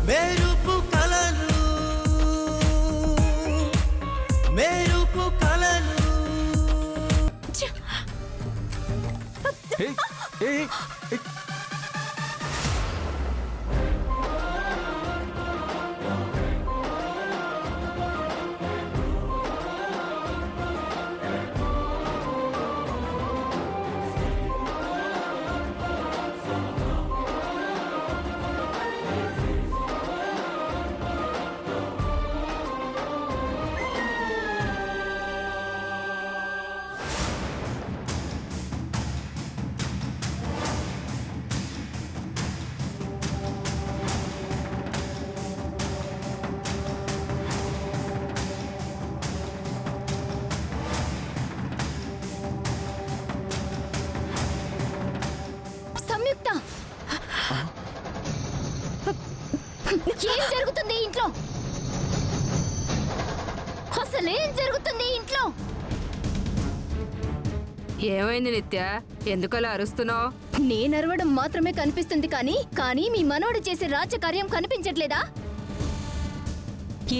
మెరుపు కలలు మెరుపు కలలు ఏం జరుగుతుంది ఇంట్లో? అసలేం జరుగుతుంది ఇంట్లో? ఏమైంది నిత్య? ఎందుకలా అరుస్తున్నావు? నేనరవడం మాత్రమే కనిపిస్తుంది కానీ మీ మనోడు చేసే రాజకార్యం కనిపించట్లేదా?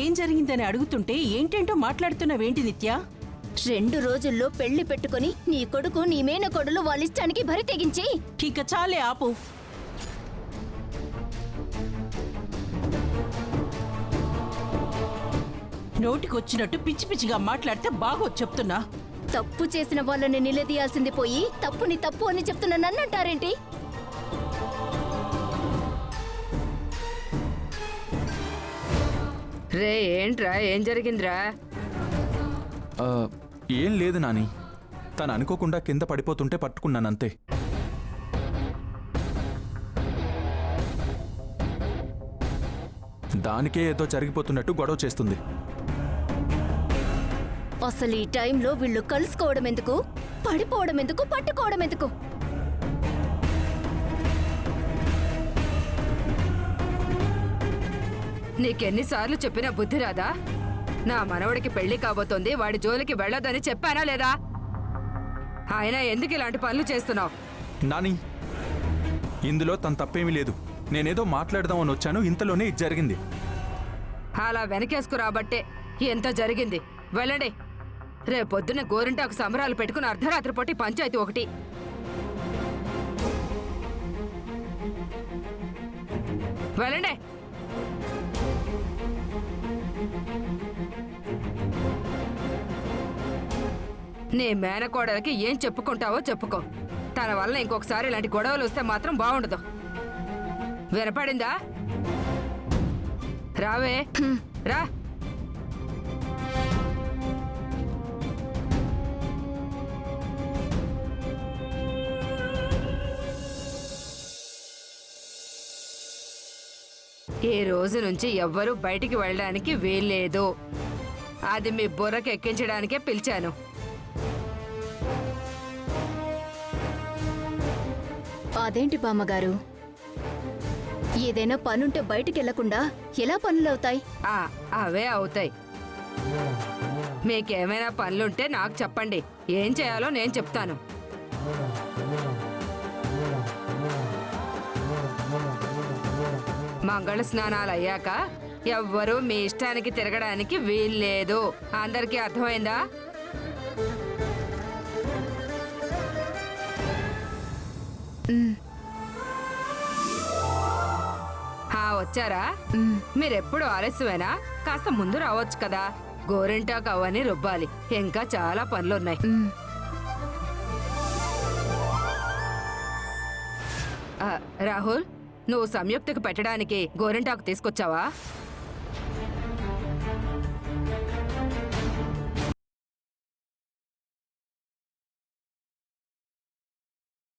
ఏం జరిగిందని అడుగుతుంటే ఏంటేంటో మాట్లాడుతున్నావేంటి నిత్య? 2 రోజుల్లో పెళ్లి పెట్టుకుని నీ కొడుకు నీ మేనకోడలు వాళ్ళిష్టానికి బరి తెగించి. ఇక చాలే ఆపు. నోటికొచ్చినట్టు పిచ్చి పిచ్చిగా మాట్లాడితే బాగో చెప్తున్నా. తప్పు చేసిన వాళ్ళని నిలదీయాల్సింది పోయి తప్పుని తప్పు అని చెప్తున్నా నన్నంటారేంటి? రే ఏంట్రా, ఏం జరిగిందిరా? ఏం లేదు నాని, తను అనుకోకుండా కింద పడిపోతుంటే పట్టుకున్నానంతే. దానికే ఏదో జరిగిపోతున్నట్టు గొడవ చేస్తుంది. అసలు ఈ టైంలో వీళ్ళు కలుసుకోవడం ఎందుకు, పడిపోవడం ఎందుకు, పట్టుకోవడం ఎందుకు? నీకెన్నిసార్లు చెప్పినా బుద్ధి రాదా? నా మనవడికి పెళ్లి కాబోతోంది, వాడి జోలికి వెళ్ళొద్దని చెప్పానా లేదా? ఆయన ఎందుకు ఇలాంటి పనులు చేస్తున్నావు? నాని, ఇందులో తన తప్పేమీ లేదు. నేనేదో మాట్లాడదామని వచ్చాను, ఇంతలోనే ఇది జరిగింది. అలా వెనకేసుకురాబట్టే ఎంత జరిగింది. వెళ్ళండి. రేపొద్దున గోరింటాకు సంబరాలు పెట్టుకుని అర్ధరాత్రి పొట్టి పంచాయతీ ఒకటి. వెళ్ళండి. నీ మేనకోడలకి ఏం చెప్పుకుంటావో చెప్పుకో. తన వల్ల ఇంకొకసారి ఇలాంటి గొడవలు వస్తే మాత్రం బాగుండదు. వినపడిందా? రావే, రా. ఈ రోజు నుంచి ఎవ్వరూ బయటికి వెళ్ళడానికి వీల్లేదు. అది మీ బుర్రకి ఎక్కించడానికే పిలిచాను. అదేంటి బామ్మగారు, ఏదైనా పనుంటే బయటికెళ్లకుండా ఎలా పనులవుతాయి? అవే అవుతాయి. మీకేమైనా పనులుంటే నాకు చెప్పండి, ఏం చేయాలో నేను చెప్తాను. మంగళ స్నానాలు అయ్యాక ఎవ్వరూ మీ ఇష్టానికి తిరగడానికి వీల్లేదు. అందరికీ అర్థమైందా? వచ్చారా? మీరెప్పుడు ఆలస్యమేనా? కాస్త ముందు రావచ్చు కదా. గోరింటాకు అవన్నీ రుబ్బాలి, ఇంకా చాలా పనులున్నాయి. రాహుల్, నువ్వు సంయుక్తకు పెట్టడానికి గోరింటాకు తీసుకొచ్చావా?